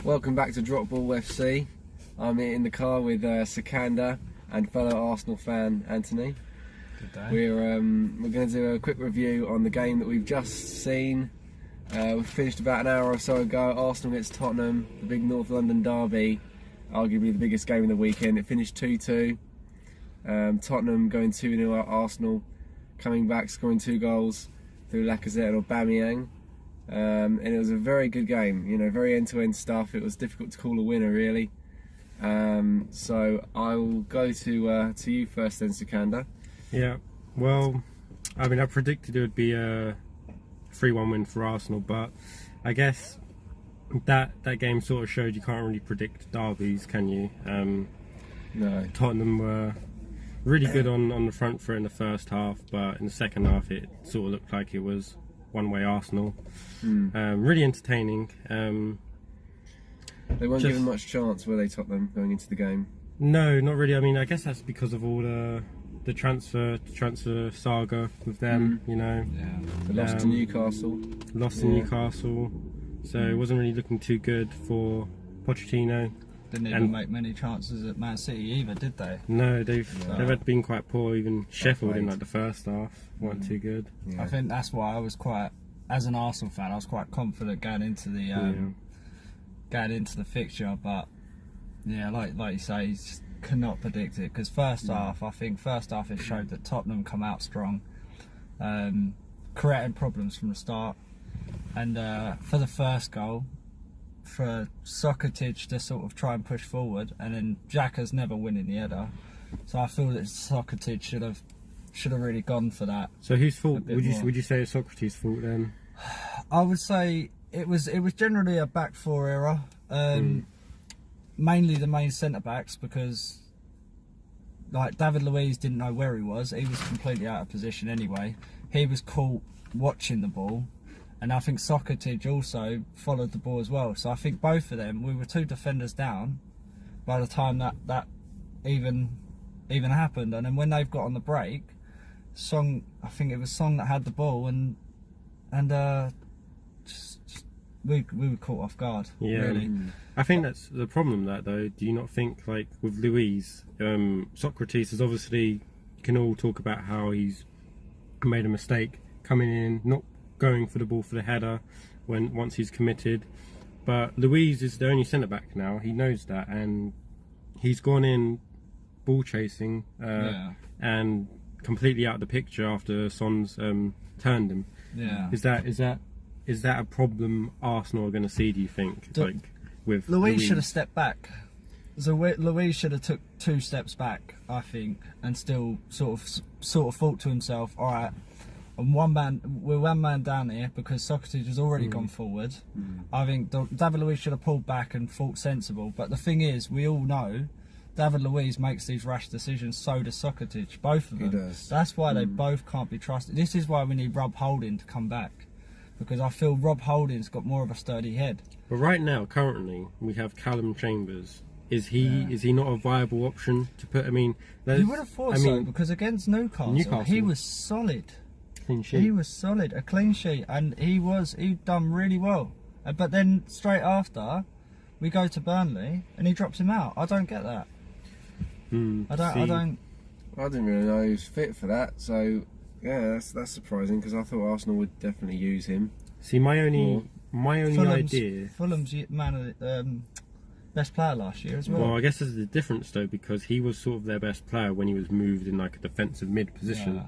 Welcome back to Drop Ball FC. I'm in the car with Sikander and fellow Arsenal fan Anthony. Good day. We're going to do a quick review on the game that we've just seen. We finished about an hour or so ago. Arsenal against Tottenham, the big North London derby, arguably the biggest game of the weekend. It finished 2-2. Tottenham going 2-0 at Arsenal, coming back scoring 2 goals through Lacazette and Aubameyang. And it was a very good game, you know, very end-to-end stuff. It was difficult to call a winner, really. So I will go to you first then, Sikander. Yeah, well, I mean, I predicted it would be a 3-1 win for Arsenal, but I guess that game sort of showed you can't really predict derbies, can you? No. Tottenham were really good on the front foot in the first half, but in the second half it sort of looked like it was one-way Arsenal. Really entertaining. They weren't given much chance, were they, Tottenham, going into the game? No, not really. I mean, I guess that's because of all the transfer saga with them, you know. Yeah. They lost to Newcastle. Lost to Newcastle, so it wasn't really looking too good for Pochettino. Didn't even make many chances at Man City either, did they? No, they've been quite poor. Even Sheffield in like the first half weren't too good. Yeah. I think that's why I was quite, as an Arsenal fan, I was quite confident going into the fixture. But yeah, like you say, you just cannot predict it, because first half it showed that Tottenham come out strong, creating problems from the start, and for the first goal, for Sokratic to sort of try and push forward, and then Xhaka's never winning the header, so I feel that Sokratic should have really gone for that. So whose fault would you say it's Sokratis' fault then? I would say it was generally a back four error, mainly the main centre backs, because like David Luiz didn't know where he was completely out of position anyway. He was caught watching the ball. And I think Sokratic also followed the ball as well. So I think both of them, we were 2 defenders down by the time that even happened. And then when they've got on the break, I think it was Song that had the ball, and we were caught off guard. Yeah, really. I think that's the problem. That though, do you not think, like with Luiz, Sokratis is obviously, you can all talk about how he's made a mistake coming in, not going for the ball for the header once he's committed, but Luiz is the only centre back now. He knows that, and he's gone in ball chasing and completely out of the picture after Son's turned him. Yeah, is that a problem Arsenal are going to see, do you think? Like with Luiz should have stepped back. So Luiz should have took 2 steps back, I think, and still sort of thought to himself, all right, we're one man down here, because Sokratic has already gone forward. I think David Luiz should have pulled back and thought sensible. But the thing is, we all know David Luiz makes these rash decisions. So does Sokratic, both of them. He does. That's why they both can't be trusted. This is why we need Rob Holding to come back, because I feel Rob Holding's got more of a sturdy head. But right now, currently, we have Callum Chambers. Is he not a viable option to put? I mean, you would have thought so, because against Newcastle, he was solid. Clean sheet. He was solid, a clean sheet, and he'd done really well. But then straight after, we go to Burnley and he drops him out. I don't get that. I didn't really know he was fit for that. So yeah, that's surprising, because I thought Arsenal would definitely use him. See, my only idea. Fulham's best player last year as well. Well, I guess there's a difference though, because he was sort of their best player when he was moved in like a defensive mid position. Yeah.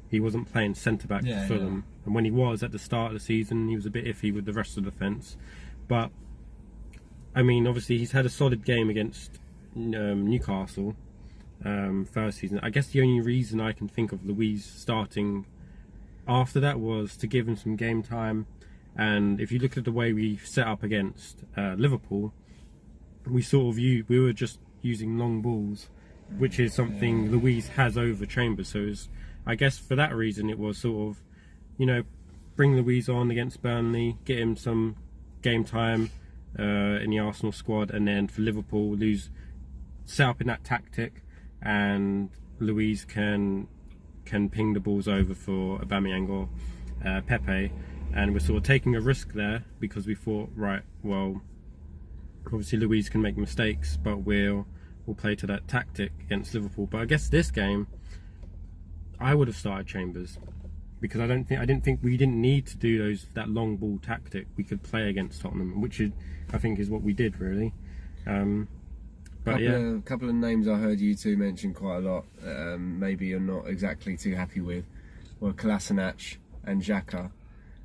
He wasn't playing centre-back for Fulham. And when he was at the start of the season, he was a bit iffy with the rest of the defence. But, I mean, obviously he's had a solid game against Newcastle first season. I guess the only reason I can think of Luiz starting after that was to give him some game time. And if you look at the way we set up against Liverpool, we were just using long balls, which is something Luiz has over Chambers. So I guess for that reason it was sort of, you know, bring Luiz on against Burnley, get him some game time in the Arsenal squad, and then for Liverpool, set up in that tactic, and Luiz can ping the balls over for Aubameyang or Pepe, and we're sort of taking a risk there, because we thought, right, well, obviously Luiz can make mistakes, but we'll play to that tactic against Liverpool. But I guess this game, I would have started Chambers, because I didn't think we didn't need to do that long ball tactic. We could play against Tottenham, which I think is what we did really. But a couple of names I heard you two mention quite a lot. Maybe you're not exactly too happy with. Were Kolasinac and Xhaka.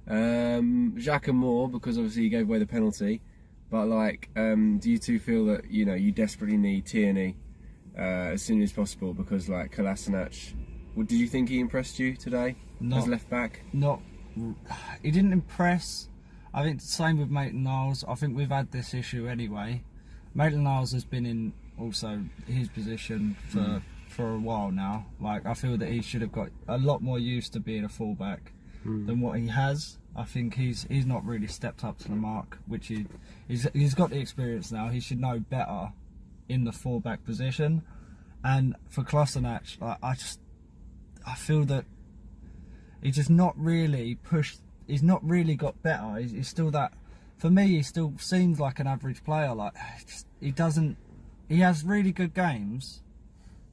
Xhaka more because obviously he gave away the penalty. But like, do you two feel that you desperately need Tierney as soon as possible, because like Kolasinac? Did you think he impressed you today as left back? He didn't impress. I think the same with Maitland-Niles. I think we've had this issue anyway. Maitland-Niles has been in also his position for a while now. Like, I feel that he should have got a lot more used to being a fullback than what he has. I think he's not really stepped up to the mark, which he's got the experience now. He should know better in the fullback position. And for Kolasinac, I feel that he's just not really pushed. He's not really got better. He's still that. For me, he still seems like an average player. Like, he doesn't. He has really good games,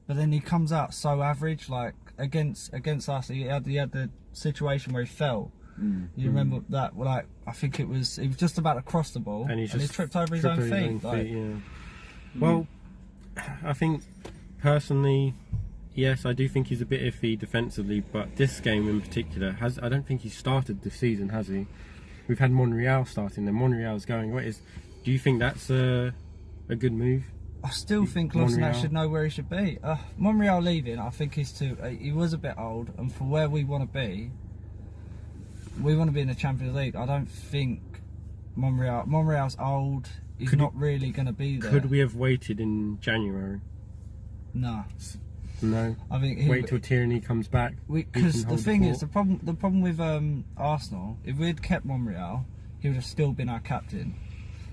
but then he comes out so average. Like against us, he had the situation where he fell. You remember that? Like, I think he was just about to cross the ball, and he tripped over his own feet. Well, I think personally, yes, I do think he's a bit iffy defensively, but this game in particular I don't think he started this season, has he? We've had Monreal starting, and Monreal's going away. Do you think that's a good move? I still think Kolasinac should know where he should be. Monreal leaving, I think he's too. He was a bit old, and for where we want to be in the Champions League. I don't think Monreal's old. He's not really going to be there. Could we have waited in January? No. I think wait till Tierney comes back. Because the thing is, the problem with Arsenal, if we'd kept Monreal, he would have still been our captain,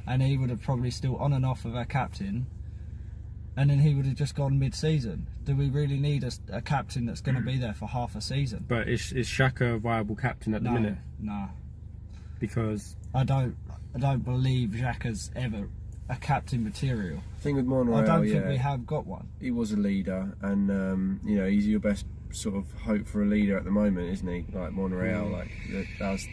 and he would have probably still on and off of our captain, and then he would have just gone mid-season. Do we really need a captain that's going to be there for half a season? But is Xhaka a viable captain at the minute? No. Because I don't believe Xhaka's ever a captain material. Thing with Monreal, I don't think we have got one. He was a leader, and he's your best sort of hope for a leader at the moment, isn't he? Like Monreal, like that's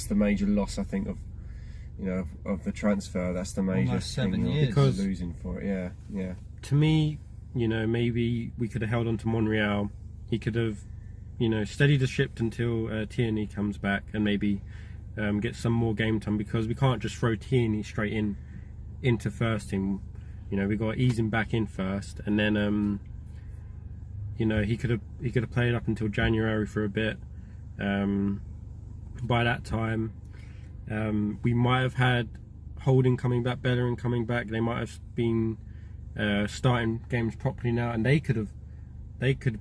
the major loss, I think, of the transfer. That's the major almost 7 thing years because losing for it. Yeah. To me, maybe we could have held on to Monreal. He could have, steadied the ship until Tierney comes back, and maybe get some more game time, because we can't just throw Tierney straight into first team. We got to ease him back in first, and then he could have played up until January for a bit. By that time, we might have had Holding coming back, Bellerin coming back. They might have been starting games properly now, and they could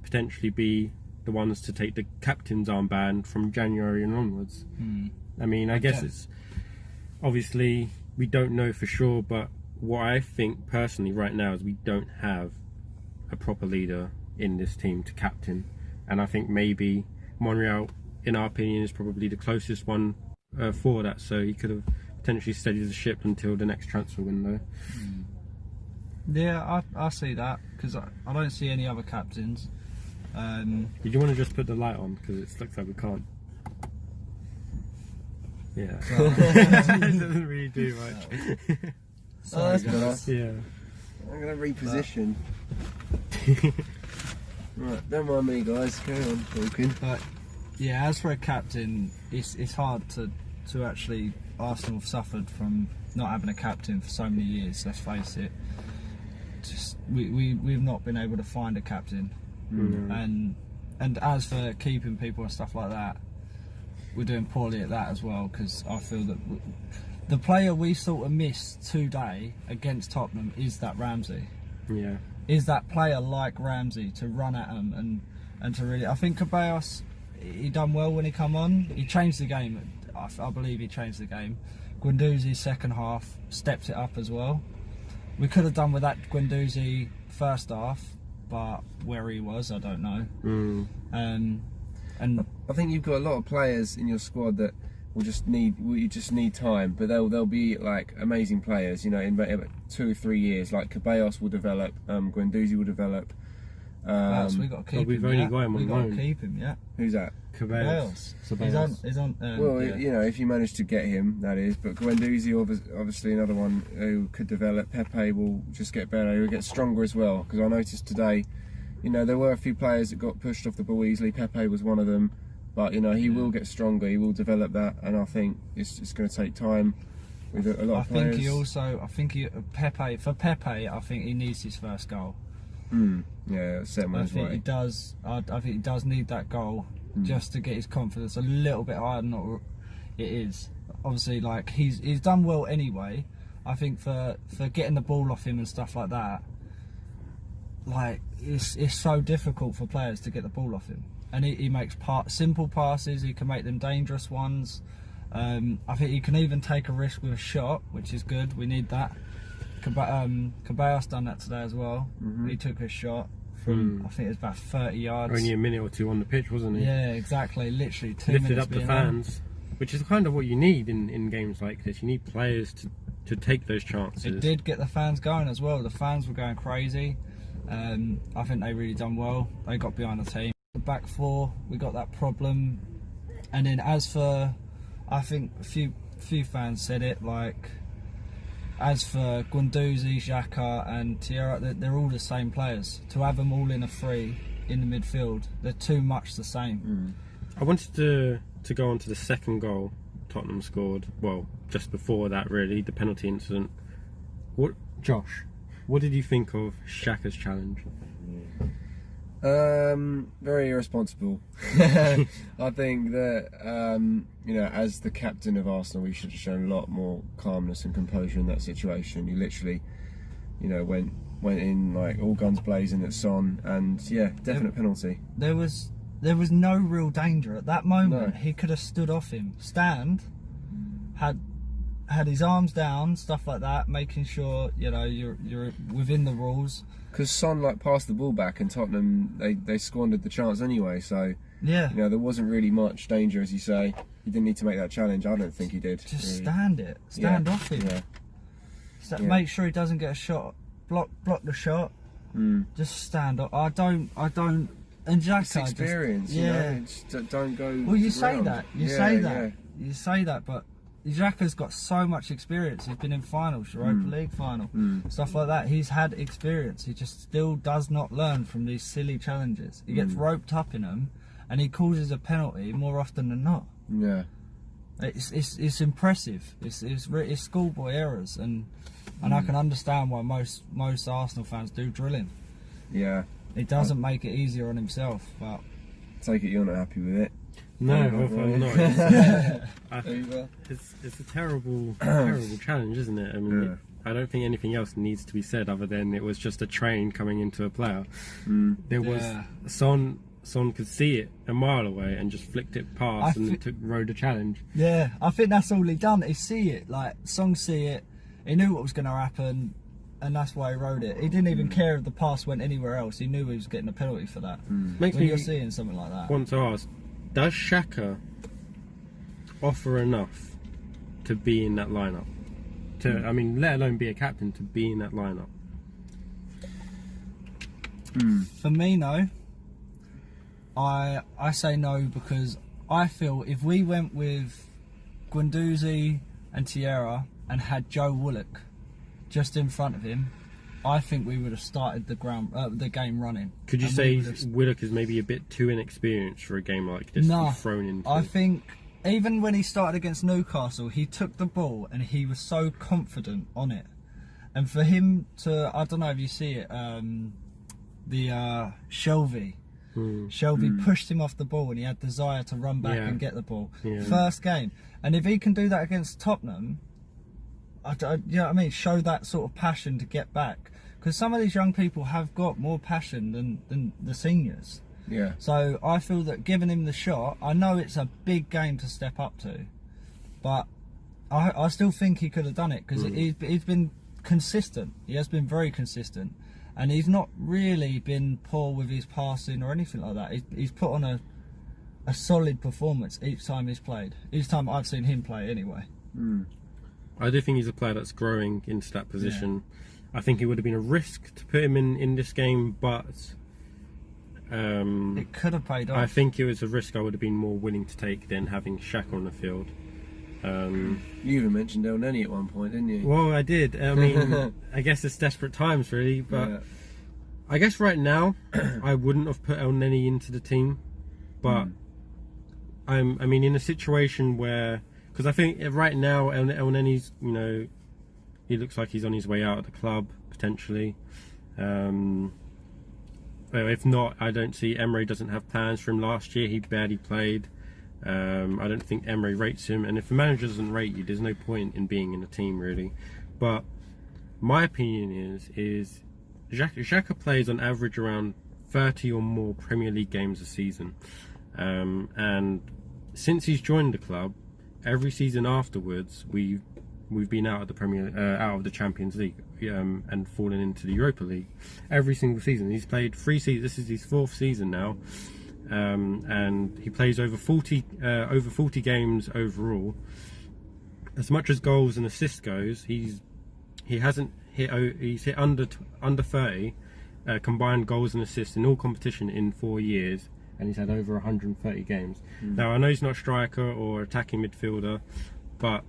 potentially be the ones to take the captain's armband from January and onwards. I mean, I guess it's obviously we don't know for sure, but what I think personally right now is we don't have a proper leader in this team to captain, and I think maybe Monreal, in our opinion, is probably the closest one for that. So he could have potentially steadied the ship until the next transfer window. Yeah, I see that, because I don't see any other captains. Did you want to just put the light on, because it looks like we can't? Yeah, it doesn't really do much. Sorry, that's better. Yeah, I'm gonna reposition. Right, don't mind me, guys. Carry on talking. But yeah, as for a captain, it's hard to actually. Arsenal have suffered from not having a captain for so many years. Let's face it. Just we've not been able to find a captain, and as for keeping people and stuff like that, we're doing poorly at that as well. Because I feel that the player we sort of missed today against Tottenham is that Ramsey. Yeah. Is that player like Ramsey to run at them and to really? I think Ceballos, he done well when he come on. He changed the game. I believe he changed the game. Guendouzi's second half stepped it up as well. We could have done with that Guendouzi first half, but where he was, I don't know. And I think you've got a lot of players in your squad that we just need time. But they'll be like amazing players, you know, in about 2 or 3 years. Like Ceballos will develop, Guendouzi will develop. We got to keep him. We've only got him on loan. To keep him, yeah. Who's that? Ceballos. He's on. Well, you know, if you manage to get him, that is. But Guendouzi, obviously another one who could develop. Pepe will just get better. He'll get stronger as well. Because I noticed today, you know, there were a few players that got pushed off the ball easily. Pepe was one of them. But you know, he will get stronger. He will develop that, and I think it's going to take time with a lot of players. Pepe. I think he needs his first goal. Yeah, set him on his way. He does. I think he does need that goal just to get his confidence a little bit higher than what it is. Obviously, like he's done well anyway. I think for getting the ball off him and stuff like that, like it's so difficult for players to get the ball off him. And he makes simple passes. He can make them dangerous ones. I think he can even take a risk with a shot, which is good. We need that. Ceballos done that today as well. He took a shot from I think it was about 30 yards. Only a minute or two on the pitch, wasn't he? Yeah, exactly. Literally 2 Lifted minutes. up the fans, which is kind of what you need in games like this. You need players to take those chances. It did get the fans going as well. The fans were going crazy. I think they really done well. They got behind the team. The back four, we got that problem. And then as for, I think a few fans said it, like, as for Guendouzi, Xhaka and Tierra, they're all the same players. To have them all in a three in the midfield, they're too much the same. I wanted to go on to the second goal Tottenham scored. Well, just before that, really, the penalty incident. Josh, what did you think of Xhaka's challenge? Very irresponsible. I think that you know, as the captain of Arsenal, we should have shown a lot more calmness and composure in that situation. You literally, you know, went in like all guns blazing at Son, and yeah, definite penalty. There was no real danger at that moment. No. He could have stood off him, had his arms down, stuff like that, making sure, you know, you're within the rules. Because Son like passed the ball back, and Tottenham they squandered the chance anyway. So yeah, you know, there wasn't really much danger, as you say. He didn't need to make that challenge. I don't think he did. Just really. stand off him. Yeah. Make sure he doesn't get a shot. Block the shot. Just stand up. I don't. And Xhaka, it's experience. Just, yeah. You know, just don't go. Well, you say round. that. You say that, but Xhaka's got so much experience. He's been in finals, Europa League final, stuff like that. He's had experience. He just still does not learn from these silly challenges. He gets roped up in them, and he causes a penalty more often than not. Yeah, it's impressive. It's schoolboy errors, and I can understand why most Arsenal fans do drill him. Yeah, it doesn't make it easier on himself, but take it you're not happy with it. No, I'm not. It's a terrible challenge, isn't it? I mean, I don't think anything else needs to be said other than it was just a train coming into a player. There was Son could see it a mile away and just flicked it past and rode a challenge. Yeah, I think that's all he done. He see it, like Son see it. He knew what was going to happen, and that's why he rode it. He didn't even care if the pass went anywhere else. He knew he was getting a penalty for that. Makes when me you're seeing something like that. Want to ask, does Xhaka offer enough to be in that lineup? I mean, let alone be a captain, to be in that lineup. For me, no. I say no, because I feel if we went with Guendouzi and Tierra and had Joe Willock just in front of him, I think we would have started the game running. Could you say Willock is maybe a bit too inexperienced for a game like this to be thrown into? I think even when he started against Newcastle, he took the ball and he was so confident on it. And for him to, I don't know if you see it, Shelby pushed him off the ball and he had desire to run back and get the ball. First game. And if he can do that against Tottenham, you know what I mean? Show that sort of passion to get back. Because some of these young people have got more passion than the seniors. Yeah. So I feel that giving him the shot, I know it's a big game to step up to, but I still think he could have done it, because he's been consistent. He has been very consistent. And he's not really been poor with his passing or anything like that. He's put on a solid performance each time he's played. Each time I've seen him play, anyway. I do think he's a player that's growing into that position. I think it would have been a risk to put him in this game, but it could have paid off. I think it was a risk I would have been more willing to take than having Xhaka on the field. You even mentioned El Neni at one point, didn't you? Well, I did. I mean, I guess it's desperate times, really. But I guess right now, I wouldn't have put El Neni into the team. But I mean, in a situation where, because I think right now El Neni's, you know, he looks like he's on his way out of the club potentially. If not, I don't see Emery doesn't have plans for him. Last year he barely played. I don't think Emery rates him, and if the manager doesn't rate you, there's no point in being in the team, really. But my opinion is Xhaka plays on average around 30 or more Premier League games a season, and since he's joined the club, every season afterwards we've been out of the out of the Champions League and fallen into the Europa League every single season. He's played 3 seasons. This is his 4th season now. And he plays over 40 games overall. As much as goals and assists goes, he's hit under 30 combined goals and assists in all competition in 4 years, and he's had over 130 games. Now I know he's not a striker or attacking midfielder, but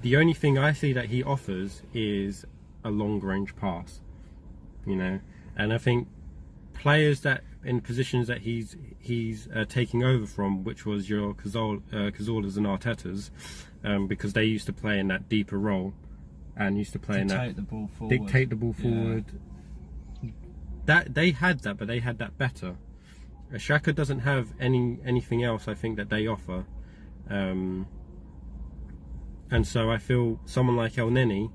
the only thing I see that he offers is a long range pass, you know, and I think players that in positions that he's taking over from, which was your Cazorlas and Artetas, because they used to play in that deeper role and used to play dictate the ball forward. That they had that, but they had that better. Xhaka doesn't have anything else, I think, that they offer, and so I feel someone like El Neni,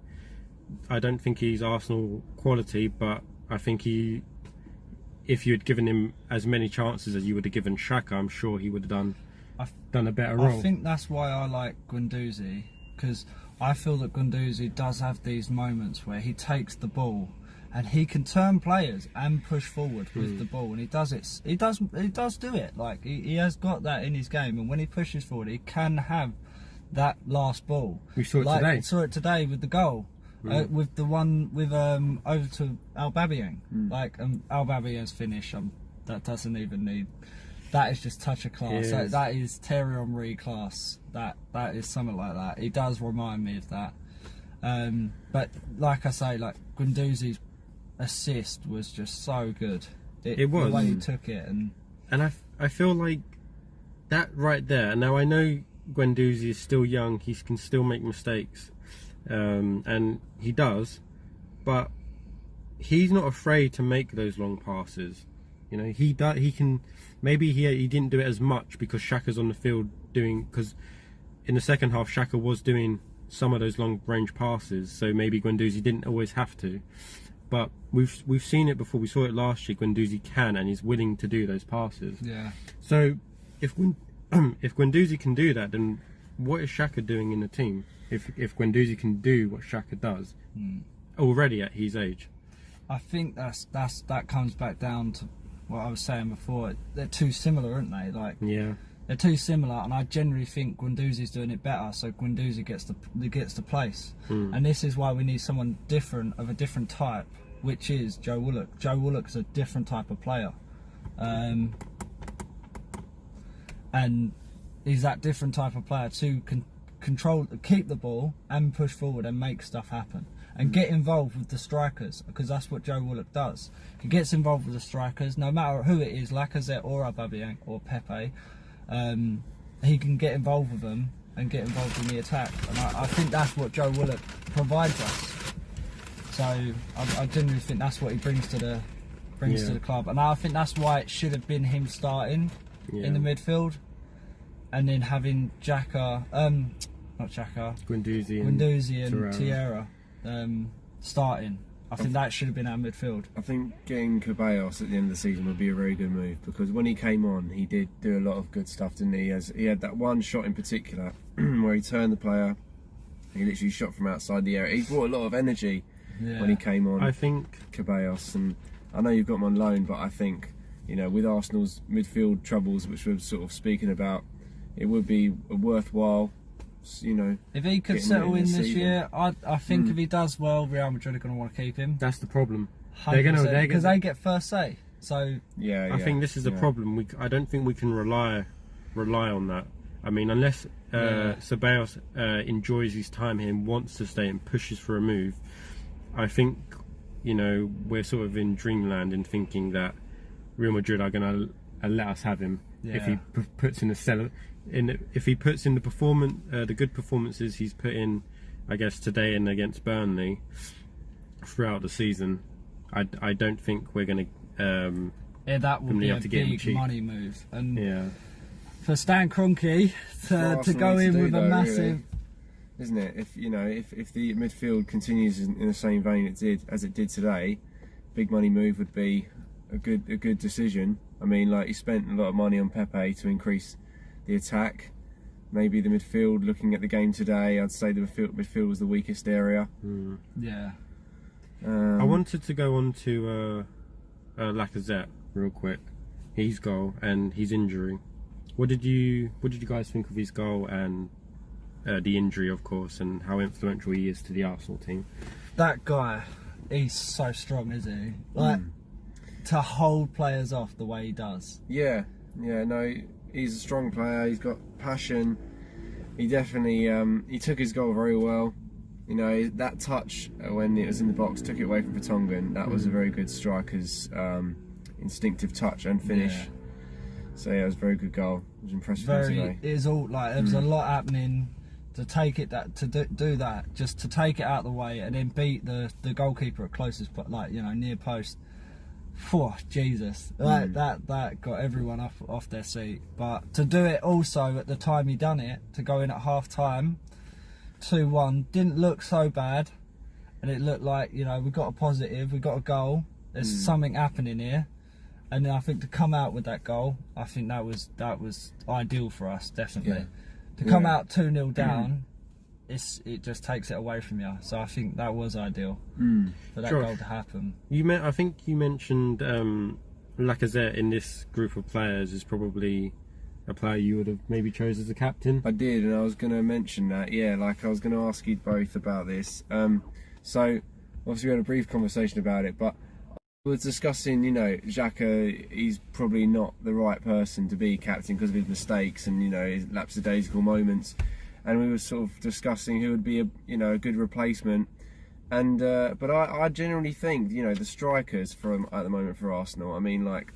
I don't think he's Arsenal quality, but I think if you had given him as many chances as you would have given Xhaka, I'm sure he would have done a better role. I think that's why I like Guendouzi, because I feel that Guendouzi does have these moments where he takes the ball and he can turn players and push forward with the ball, and he does it. He does do it. Like he has got that in his game, and when he pushes forward, he can have that last ball. We saw it today. We saw it today with the goal. With the one with over to Aubameyang, like Aubameyang's finish, that doesn't even need. That is just touch of class. That is Thierry Henry class. That is something like that. He does remind me of that. But like I say, like Guendouzi's assist was just so good. It was the way he took it, and I feel like that right there. Now I know Guendouzi is still young. He can still make mistakes. And he does, but he's not afraid to make those long passes. You know, he can. Maybe he didn't do it as much because Xhaka's on the field because in the second half Xhaka was doing some of those long range passes. So maybe Guendouzi didn't always have to. But we've seen it before. We saw it last year. Guendouzi can, and he's willing to do those passes. Yeah. So if Guendouzi can do that, then what is Xhaka doing in the team? If Guendouzi can do what Xhaka does already at his age, I think that comes back down to what I was saying before. They're too similar, aren't they? Like they're too similar, and I generally think Guendouzi's doing it better. So Guendouzi gets the place, and this is why we need someone different, of a different type, which is Joe Willock. Joe Willock's a different type of player, and he's that different type of player to keep the ball and push forward and make stuff happen and get involved with the strikers, because that's what Joe Willock does. He gets involved with the strikers, no matter who it is, Lacazette or Aubameyang or Pepe. He can get involved with them and get involved in the attack, and I think that's what Joe Willock provides us. So I genuinely think that's what he brings to the club, and I think that's why it should have been him starting in the midfield, and then having Guendouzi and Tierra starting. I think that should have been our midfield. I think getting Ceballos at the end of the season would be a very good move, because when he came on, he did do a lot of good stuff, didn't he? He had that one shot in particular where he turned the player. He literally shot from outside the area. He brought a lot of energy when he came on. I think Ceballos, and I know you've got him on loan, but I think you know, with Arsenal's midfield troubles, which we're sort of speaking about, it would be worthwhile, you know. If he could settle in this year, I think if he does well, Real Madrid are going to want to keep him. That's the problem. 100%, because they get first say. So I think this is the problem. I don't think we can rely on that. I mean, unless Ceballos enjoys his time here and wants to stay and pushes for a move, I think, you know, we're sort of in dreamland in thinking that Real Madrid are going to let us have him if he puts in if he puts in the the good performances he's put in, I guess, today and against Burnley throughout the season. I don't think we're going to. That would be a big money move, and for Stan Kroenke to go in with a massive, really, isn't it? If you know, if the midfield continues in the same vein as it did today, big money move would be a good decision. I mean, like, you spent a lot of money on Pepe to increase the attack. Maybe the midfield. Looking at the game today, I'd say the midfield was the weakest area. Yeah. I wanted to go on to Lacazette real quick, his goal and his injury. What did you guys think of his goal and the injury, of course, and how influential he is to the Arsenal team? That guy, he's so strong, isn't he? Like, to hold players off the way he does. Yeah, no, he's a strong player. He's got passion. He definitely he took his goal very well. You know, that touch when it was in the box, took it away from Vertonghen. That was a very good striker's instinctive touch and finish. Yeah. So yeah, it was a very good goal. It was impressive today. It is all like, there was a lot happening to take it do that, just to take it out of the way and then beat the goalkeeper at closest, like, you know, near post. Phew, Jesus, that got everyone off their seat. But to do it also at the time he done it, to go in at half time, 2-1, didn't look so bad, and it looked like, you know, we got a positive, we got a goal, there's something happening here, and then I think to come out with that goal, I think that was ideal for us, definitely. To come out 2-0 down, it just takes it away from you. So I think that was ideal for that goal to happen. I think you mentioned Lacazette in this group of players is probably a player you would have maybe chose as a captain. I did, and I was going to mention that. Yeah, like, I was going to ask you both about this. So obviously we had a brief conversation about it, but we were discussing, you know, Xhaka, he's probably not the right person to be captain because of his mistakes and, you know, his lapsadaisical moments. And we were sort of discussing who would be a good replacement. And but I generally think, you know, the strikers at the moment for Arsenal, I mean, like,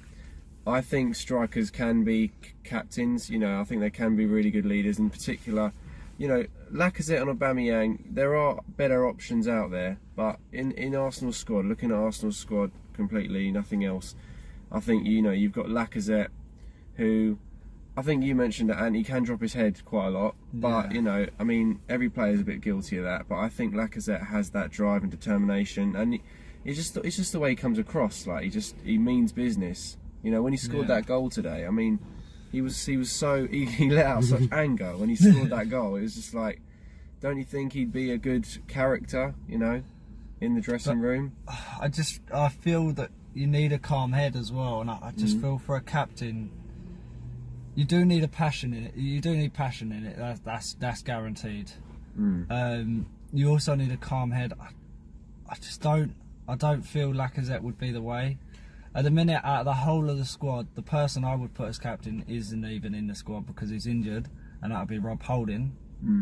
I think strikers can be captains. You know, I think they can be really good leaders. In particular, you know, Lacazette and Aubameyang, there are better options out there. But in Arsenal's squad, looking at Arsenal's squad completely, nothing else, I think, you know, you've got Lacazette, who, I think you mentioned that, and he can drop his head quite a lot. But, you know, I mean, every player's a bit guilty of that. But I think Lacazette has that drive and determination. And it's just the way he comes across. Like, he means business. You know, when he scored that goal today, I mean, he let out such anger when he scored that goal. It was just like, don't you think he'd be a good character, you know, in the dressing room? I feel that you need a calm head as well, and I just feel for a captain, you do need a passion in it. You do need passion in it. That's guaranteed. You also need a calm head. I don't feel Lacazette would be the way. At the minute, out of the whole of the squad, the person I would put as captain isn't even in the squad because he's injured, and that would be Rob Holding.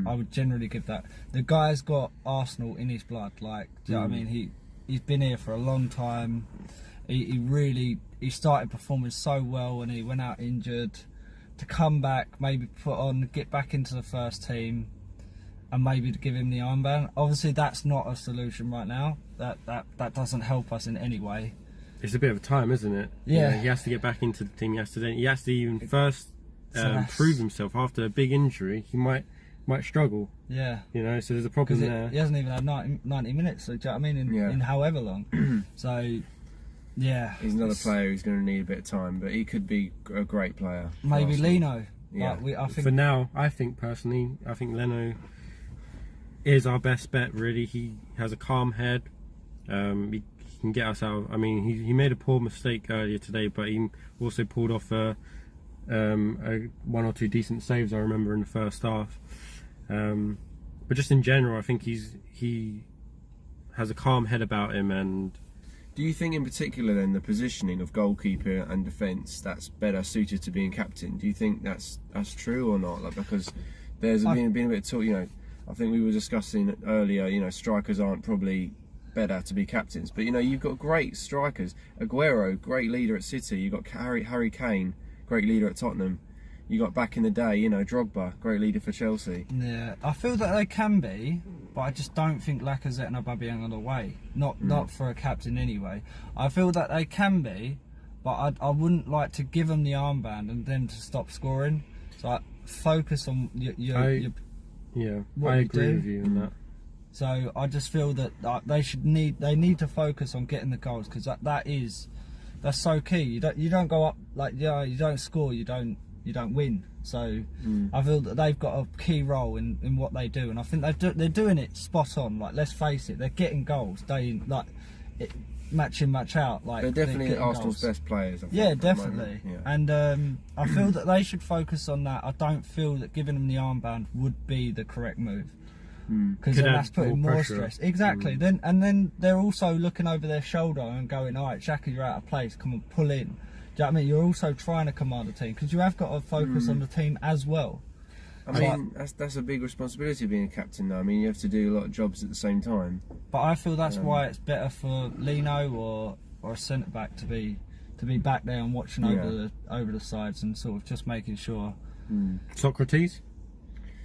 I would generally give that. The guy's got Arsenal in his blood. Like, do you know what I mean? He's been here for a long time. He started performing so well, and he went out injured. To come back, maybe get back into the first team, and maybe to give him the armband. Obviously, that's not a solution right now. That doesn't help us in any way. It's a bit of a time, isn't it? Yeah. He has to get back into the team yesterday. He has to even first prove himself. After a big injury, he might struggle. Yeah. You know, so there's a problem there. He hasn't even had 90 minutes, so, do you know what I mean, in however long. So, yeah. He's another player who's going to need a bit of time, but he could be a great player. Maybe Leno. Yeah. I think, for now, I think Leno is our best bet, really. He has a calm head. He can get us out. I mean, he made a poor mistake earlier today, but he also pulled off a one or two decent saves, I remember, in the first half. But just in general, I think he has a calm head about him. And do you think in particular then the positioning of goalkeeper and defence, that's better suited to being captain? Do you think that's true or not? Like, because there's been a bit of talk, you know, I think we were discussing earlier, you know, strikers aren't probably better to be captains, but you know, you've got great strikers. Aguero, great leader at City. You've got Harry Kane, great leader at Tottenham. You got back in the day, you know, Drogba, great leader for Chelsea. Yeah, I feel that they can be, but I just don't think Lacazette and Aubameyang are the way. Not for a captain anyway. I feel that they can be, but I wouldn't like to give them the armband and then to stop scoring. So I focus on your I agree with you on that. So I just feel that they need to focus on getting the goals, because that's so key. You don't go up, like, you don't score, you don't win. So I feel that they've got a key role in what they do, and I think they're doing it spot on. Like, let's face it, they're getting goals match in, match out. Like, they're definitely Arsenal's best players, I think, yeah, definitely. Yeah. And I feel that they should focus on that. I don't feel that giving them the armband would be the correct move, because then that's putting more stress. Exactly. Then they're also looking over their shoulder and going, all right, Xhaka, you're out of place, come on, pull in. Do you know what I mean? You're also trying to command the team, because you have got to focus on the team as well. I mean, that's a big responsibility being a captain, though. I mean, you have to do a lot of jobs at the same time. But I feel that's why it's better for Lino or a centre back to be back there and watching over the sides and sort of just making sure. Socrates?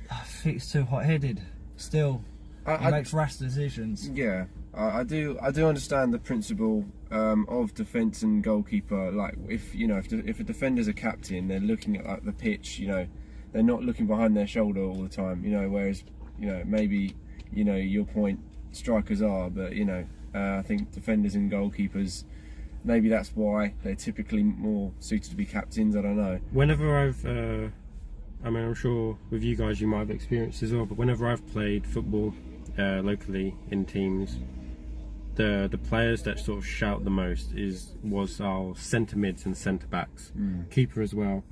I think it's too hot-headed. Still, he makes rash decisions. Yeah, I do understand the principle of defence and goalkeeper. Like, if a defender's a captain, they're looking at, like, the pitch. You know, they're not looking behind their shoulder all the time. You know, whereas, you know, maybe, you know, your point, strikers are, but you know, I think defenders and goalkeepers, maybe that's why they're typically more suited to be captains. I don't know. Whenever I've I mean, I'm sure with you guys you might have experienced as well, but whenever I've played football locally in teams, the players that sort of shout the most was our centre mids and centre backs, keeper as well.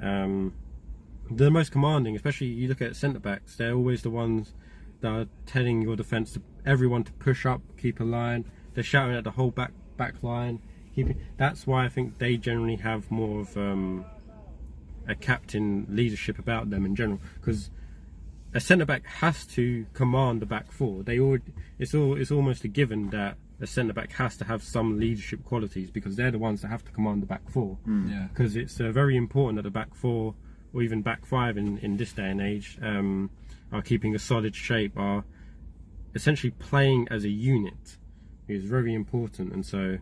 They're the most commanding, especially you look at centre backs. They're always the ones that are telling your defence, everyone to push up, keep a line. They're shouting at the whole back line. That's why I think they generally have more of a captain leadership about them in general, because a centre back has to command the back four. It's almost a given that a centre back has to have some leadership qualities, because they're the ones that have to command the back four. Because it's very important that the back four, or even back five in this day and age, are keeping a solid shape, are essentially playing as a unit. Is very important, and so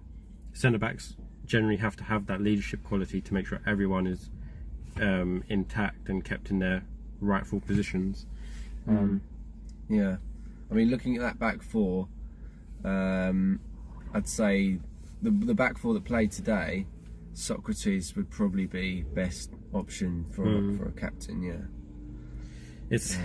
centre backs generally have to have that leadership quality to make sure everyone is intact and kept in their rightful positions. Yeah, I mean, looking at that back four, I'd say the back four that played today, Socrates would probably be best option for a captain. Yeah, it's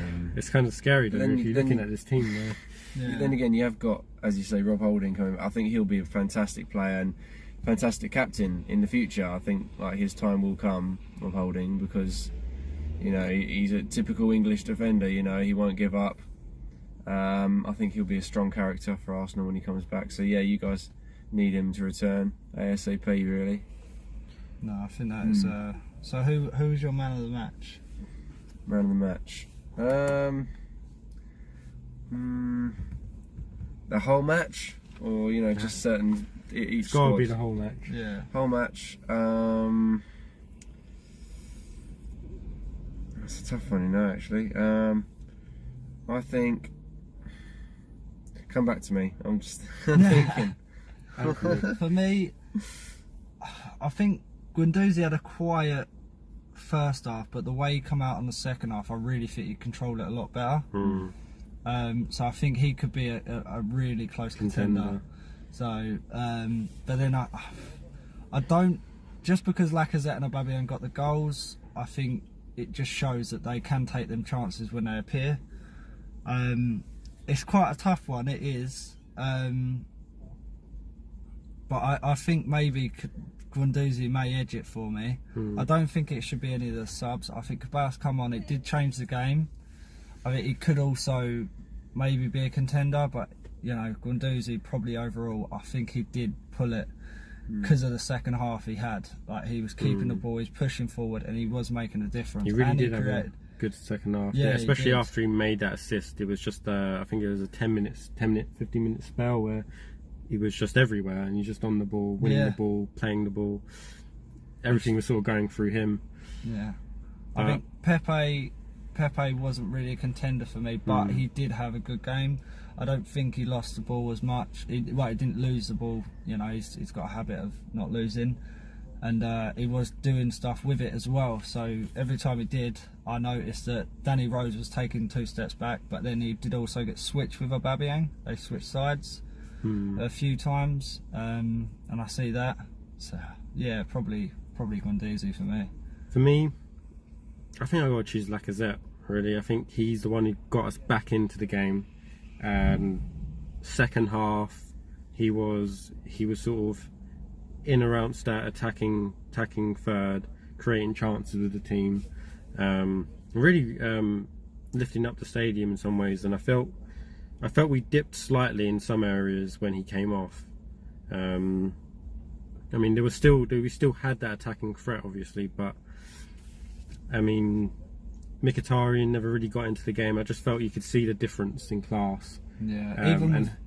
kind of scary though, if you're looking at this team there. Yeah. Then again, you have got, as you say, Rob Holding coming. I think he'll be a fantastic player and fantastic captain in the future. I think, like, his time will come, Rob Holding, because, you know, he's a typical English defender. You know, he won't give up. I think he'll be a strong character for Arsenal when he comes back. So yeah, you guys need him to return ASAP, really. No, I think that is. So who's your man of the match? Man of the match. The whole match, or, you know, just certain each It's got to squad? be the whole match. Yeah. Whole match. That's a tough one, you know. Actually, I think. Come back to me. I'm just thinking. For me, I think Guendouzi had a quiet first half, but the way he come out on the second half, I really think he controlled it a lot better. So I think he could be a really close contender. So, but then I don't, just because Lacazette and Aubameyang got the goals, I think it just shows that they can take them chances when they appear. It's quite a tough one, it is. but I think maybe Guendouzi may edge it for me. I don't think it should be any of the subs. I think Kabas come on, it did change the game. I think he could also maybe be a contender, but you know, Guendouzi probably overall, I think he did pull it because of the second half he had. Like, he was keeping the ball, he's pushing forward, and he was making a difference. He really did have a good second half. Yeah, especially after he made that assist. It was just, I think it was a 15-minute spell where he was just everywhere, and he's just on the ball, winning the ball, playing the ball. Everything was sort of going through him. Yeah, I think Pepe wasn't really a contender for me, but he did have a good game. I don't think he lost the ball as much. He didn't lose the ball. You know, he's got a habit of not losing, and he was doing stuff with it as well. So every time he did, I noticed that Danny Rose was taking 2 steps back, but then he did also get switched with Aubameyang. They switched sides a few times, and I see that. So yeah, probably Guendouzi for me. For me, I think I got to choose Lacazette. Really, I think he's the one who got us back into the game. Second half, he was sort of in around start attacking third, creating chances with the team, really lifting up the stadium in some ways. And I felt we dipped slightly in some areas when he came off. I mean, we still had that attacking threat, obviously, but I mean, Mkhitaryan never really got into the game. I just felt you could see the difference in class. Yeah,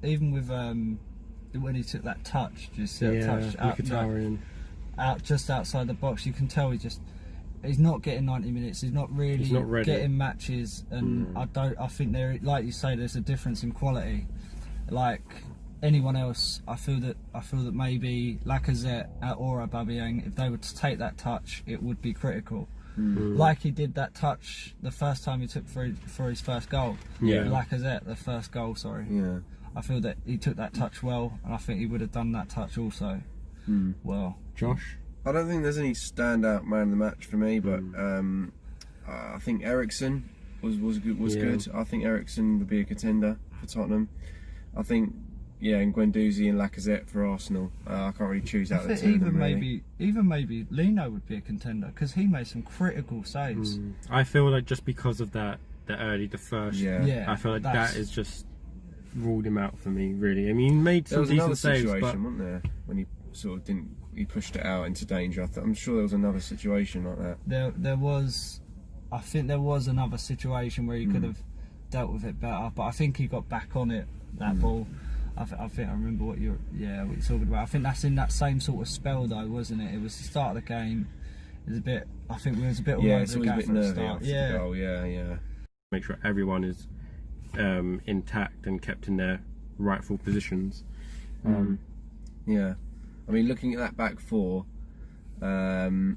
even with when he took that touch, touch out just outside the box, you can tell he's not getting 90 minutes. He's not really getting matches, and I think there, like you say, there's a difference in quality. Like anyone else, I feel that maybe Lacazette or Aubameyang, if they were to take that touch, it would be critical. Like he did that touch the first time he took for his first goal. Yeah, Lacazette, the first goal. Sorry. Yeah, I feel that he took that touch well, and I think he would have done that touch also well. Josh, I don't think there's any standout man of the match for me, but I think Eriksen was good. I think Eriksen would be a contender for Tottenham. I think. Yeah, and Guendouzi and Lacazette for Arsenal. I can't really choose out the two of them, really. Even maybe Lino would be a contender because he made some critical saves. I feel like just because of that, I feel like that is just ruled him out for me, really. I mean, he made some decent saves, but wasn't there, when he sort of he pushed it out into danger. I'm sure there was another situation like that. There was, I think there was another situation where he could have dealt with it better, but I think he got back on it, that ball. I think I remember what you're talking about. I think that's in that same sort of spell though, wasn't it? It was the start of the game. It was a bit. I think we was a bit all over the gap at the start. Yeah, the goal. Yeah. Make sure everyone is intact and kept in their rightful positions. Yeah, I mean, looking at that back four, I'd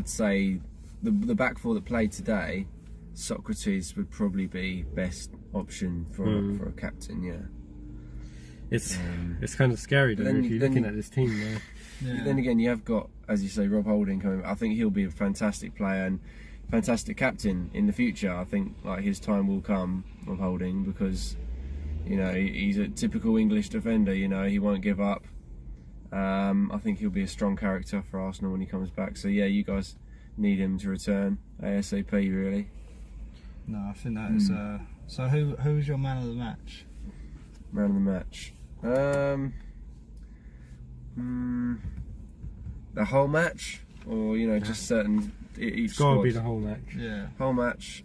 say the back four that played today, Sokratis would probably be best option for a captain. Yeah. It's kind of scary though, if you're looking at this team now. Yeah. Then again, you have got, as you say, Rob Holding coming. I think he'll be a fantastic player and fantastic captain in the future. I think like his time will come, Rob Holding, because you know he's a typical English defender. You know, he won't give up. I think he'll be a strong character for Arsenal when he comes back. So yeah, you guys need him to return ASAP, really. No, I think that is. So who's your man of the match? Man of the match. The whole match, or you know, just certain each squad. Gotta be the whole match. Yeah, whole match.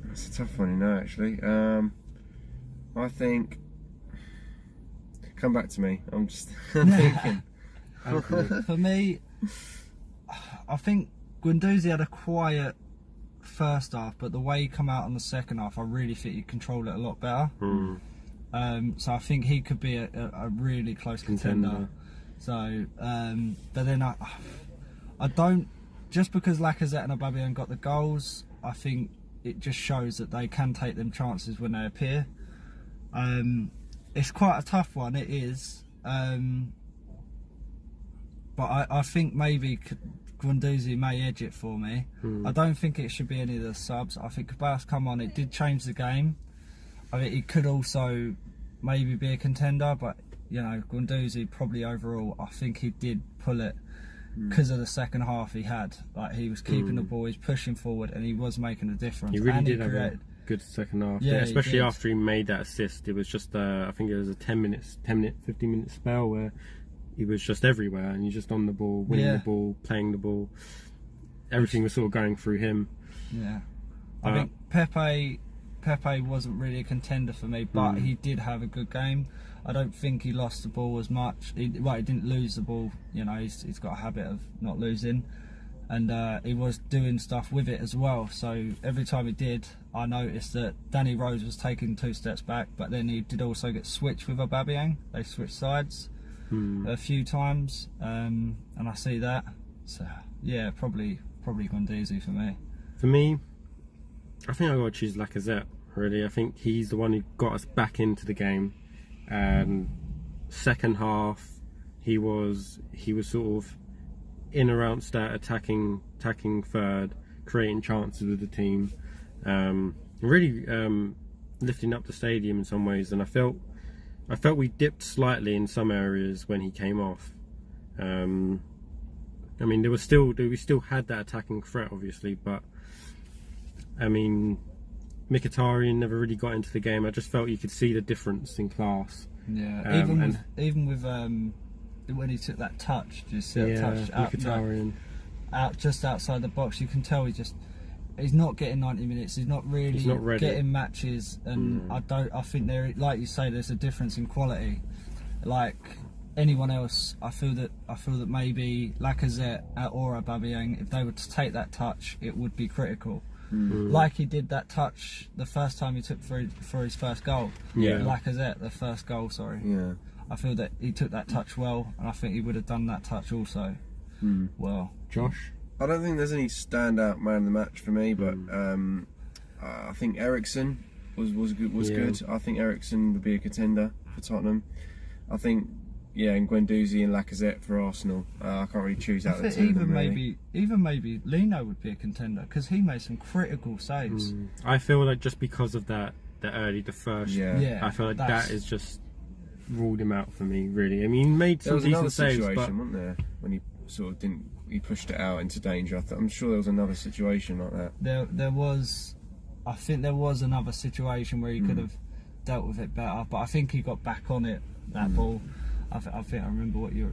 That's a tough one, you know. Actually, I think. Come back to me. I'm just thinking. For me, I think Guendouzi had a quiet first half, but the way he come out on the second half, I really think he controlled it a lot better. So I think he could be a really close contender. So, but then I don't, just because Lacazette and Aubameyang got the goals, I think it just shows that they can take them chances when they appear. It's quite a tough one, it is. But I think maybe Guendouzi may edge it for me. I don't think it should be any of the subs. I think Kabas come on, it did change the game. I think he could also maybe be a contender, but you know, Guendouzi probably overall, I think he did pull it because of the second half he had. Like, he was keeping the ball, he's pushing forward, and he was making a difference. He really and did have a good second half. Yeah, especially after he made that assist. It was just, I think it was a 15-minute spell where he was just everywhere, and he's just on the ball, winning the ball, playing the ball. Everything was sort of going through him. Yeah, I think Pepe wasn't really a contender for me, but he did have a good game. I don't think he lost the ball as much. He didn't lose the ball. You know, he's got a habit of not losing, and he was doing stuff with it as well. So every time he did, I noticed that Danny Rose was taking 2 steps back, but then he did also get switched with Aubameyang. They switched sides a few times, and I see that. So yeah, probably Guendouzi for me. For me, I think I got to choose Lacazette. Really, I think he's the one who got us back into the game. Second half, he was sort of in around start attacking third, creating chances with the team, really lifting up the stadium in some ways. And I felt we dipped slightly in some areas when he came off. I mean, we still had that attacking threat, obviously, but I mean, Mkhitaryan never really got into the game. I just felt you could see the difference in class. Yeah, even with when he took that touch, just touch Mkhitaryan out just outside the box, you can tell he's not getting 90 minutes. He's not really getting matches, and I think there, like you say, there's a difference in quality. Like anyone else, I feel that maybe Lacazette or Aubameyang, if they were to take that touch, it would be critical. Like he did that touch the first time he took for his first goal. Yeah. Lacazette, the first goal, sorry. Yeah. I feel that he took that touch well, and I think he would have done that touch also well. Josh? I don't think there's any standout man of the match for me, but I think Eriksen was good. I think Eriksen would be a contender for Tottenham. I think, and Guendouzi and Lacazette for Arsenal. I can't really choose out the two of them, really. Even maybe Lino would be a contender, because he made some critical saves. I feel like just because of that, I feel like that is just ruled him out for me, really. I mean, he made some decent saves, but wasn't there, when he sort of he pushed it out into danger. I'm sure there was another situation like that. There was, I think there was another situation where he could have dealt with it better, but I think he got back on it, that ball. I think I remember what you're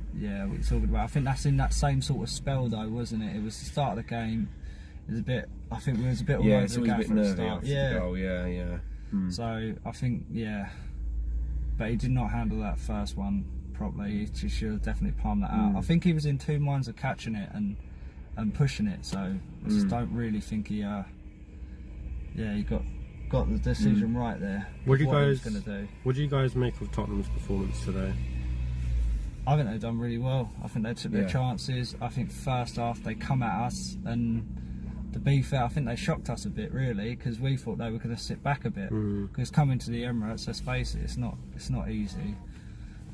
talking about. I think that's in that same sort of spell though, wasn't it? It was the start of the game. It was a bit. I think we was a bit all over the gaff at the start. So I think but he did not handle that first one properly. He should have definitely palmed that out. I think he was in 2 minds of catching it and pushing it. So I just don't really think he he got the decision right there. What do you guys make of Tottenham's performance today? I think they've done really well. I think they took their chances. I think first half they come at us, and to be fair, I think they shocked us a bit, really, because we thought they were going to sit back a bit. Because coming to the Emirates, let's face it, it's not easy.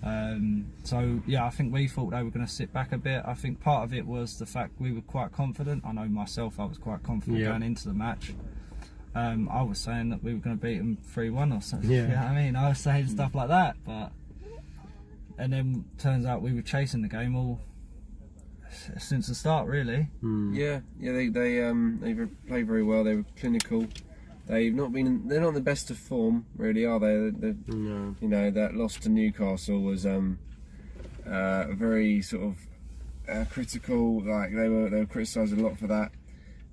I think we thought they were going to sit back a bit. I think part of it was the fact we were quite confident. I know myself, I was quite confident going into the match. I was saying that we were going to beat them 3-1 or something. You know what I mean? I was saying stuff like that, and then turns out we were chasing the game all since the start, really. They played very well. They were clinical. They're not in the best of form, really, are they? No. You know, that loss to Newcastle was very sort of critical. Like they were criticised a lot for that,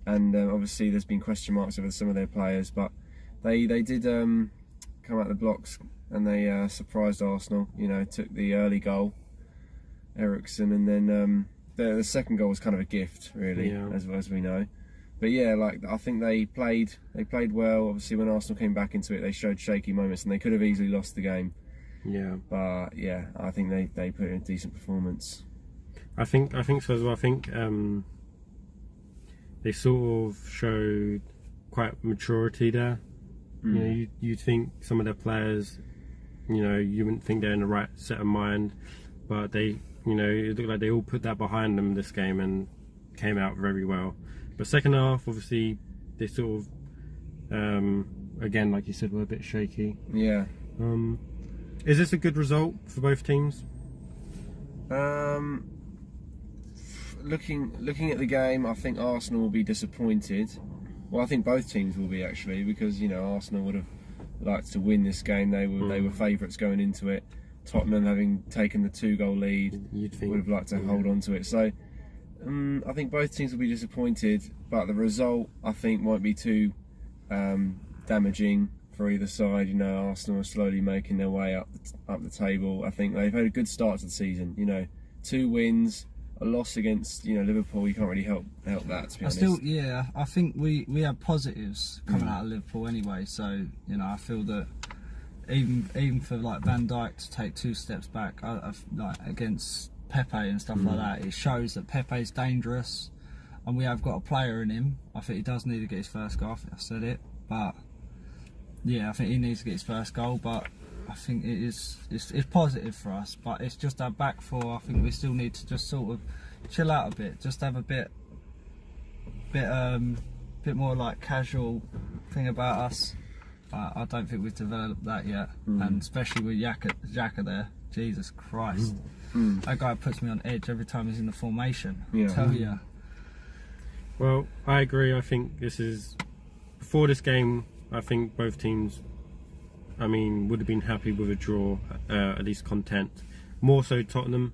and obviously there's been question marks over some of their players, but they did come out the blocks. And they surprised Arsenal. You know, took the early goal, Eriksen, and then the second goal was kind of a gift, really, as we know. But I think they played well. Obviously, when Arsenal came back into it, they showed shaky moments, and they could have easily lost the game. Yeah. But I think they put in a decent performance. I think so as well. I think they sort of showed quite maturity there. You know, you think some of their players, you wouldn't think they're in the right set of mind, but it looked like they all put that behind them this game and came out very well. But second half, obviously, they sort of, again, like you said, were a bit shaky. Yeah. Is this a good result for both teams? Looking at the game, I think Arsenal will be disappointed. Well, I think both teams will be actually, because Arsenal would have liked to win this game. They were favourites going into it. Tottenham, having taken the 2-goal lead, would have liked to hold on to it. So I think both teams will be disappointed, but the result I think won't be too damaging for either side. Arsenal are slowly making their way up the table. I think they've had a good start to the season. 2 wins, a loss against Liverpool. You can't really help that, to be honest. I think we have positives coming out of Liverpool anyway. So I feel that even for like Van Dijk to take 2 steps back, like against Pepe and stuff like that, it shows that Pepe's dangerous, and we have got a player in him. I think he does need to get his first goal. I think I've said it, but I think he needs to get his first goal. But I think it's positive for us, but it's just our back four. I think we still need to just sort of chill out a bit, just have a bit more like casual thing about us. I don't think we've developed that yet, and especially with Xhaka there. Jesus Christ, that guy puts me on edge every time he's in the formation. I tell you. Well, I agree. I think before this game, I think both teams, would have been happy with a draw, at least content. More so Tottenham,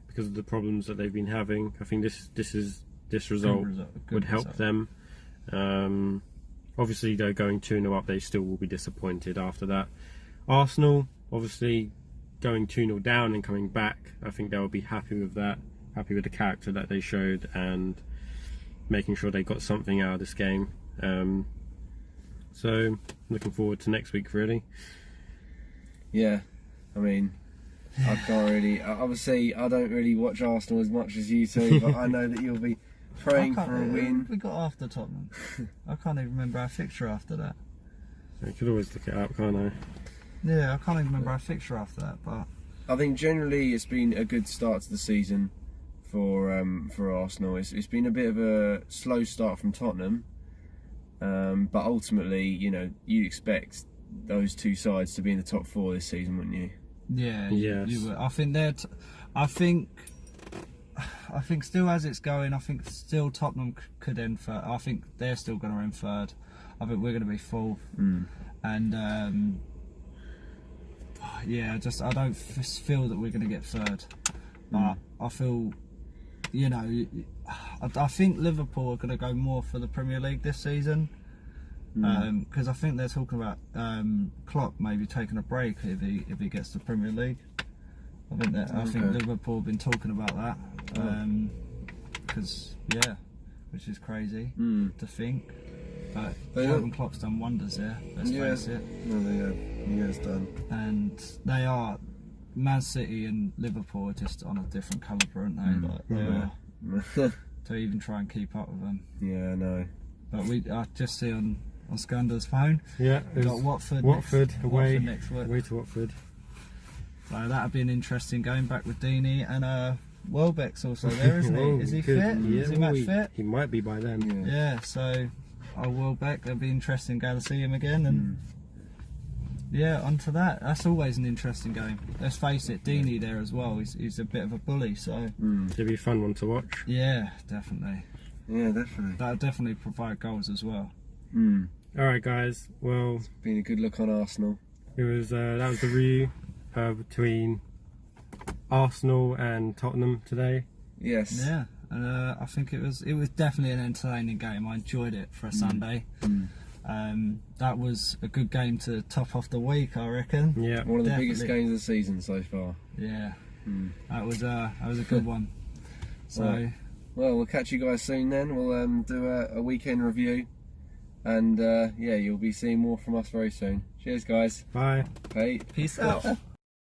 because of the problems that they've been having. I think this result would help them. Obviously, though, going 2-0 up, they still will be disappointed after that. Arsenal, obviously, going 2-0 down and coming back, I think they'll be happy with that, happy with the character that they showed, and making sure they got something out of this game. So, looking forward to next week, really. Yeah, I can't really. Obviously, I don't really watch Arsenal as much as you two, but I know that you'll be praying for a win. We got after Tottenham. I can't even remember our fixture after that. I could always look it up, can't I? Yeah, I can't even remember our fixture after that. But I think generally it's been a good start to the season for Arsenal. It's been a bit of a slow start from Tottenham, but ultimately, you'd expect those 2 sides to be in the top 4 this season, wouldn't you? Yeah, yes. you would. I think still as it's going, I think still Tottenham could end third. I think they're still going to end third. I think we're going to be 4th, and I don't feel that we're going to get 3rd. But I feel, I think Liverpool are going to go more for the Premier League this season, because I think they're talking about Klopp maybe taking a break if he gets the Premier League. I think Liverpool have been talking about that, because which is crazy to think. But Jurgen Klopp's done wonders there. Let's face it. No, they have. He has done. And they are. Man City and Liverpool are just on a different calibre, aren't they? They are. To even try and keep up with them. Yeah, I know. But I just see on Sikander's phone. Yeah, we've got Watford away next week. Away to Watford. So that'll be an interesting game, back with Deeney, and Welbeck's also there, isn't he? Is he fit? Yeah, is he match fit? He might be by then. Yeah. So Welbeck, it'll be interesting going to see him again, and on to that. That's always an interesting game. Let's face it, Deeney there as well. He's a bit of a bully, so it'll be a fun one to watch. Yeah, definitely. Yeah, definitely. That'll definitely provide goals as well. All right, guys. Well, it's been a good look on Arsenal. It was that was the review between Arsenal and Tottenham today. Yes. Yeah, and I think it was definitely an entertaining game. I enjoyed it for a Sunday. That was a good game to top off the week, I reckon. Yeah, one of the biggest games of the season so far. Yeah, that was a good one. So, well, we'll catch you guys soon. Then we'll do a weekend review, and you'll be seeing more from us very soon. Cheers, guys. Bye. Hey, peace out.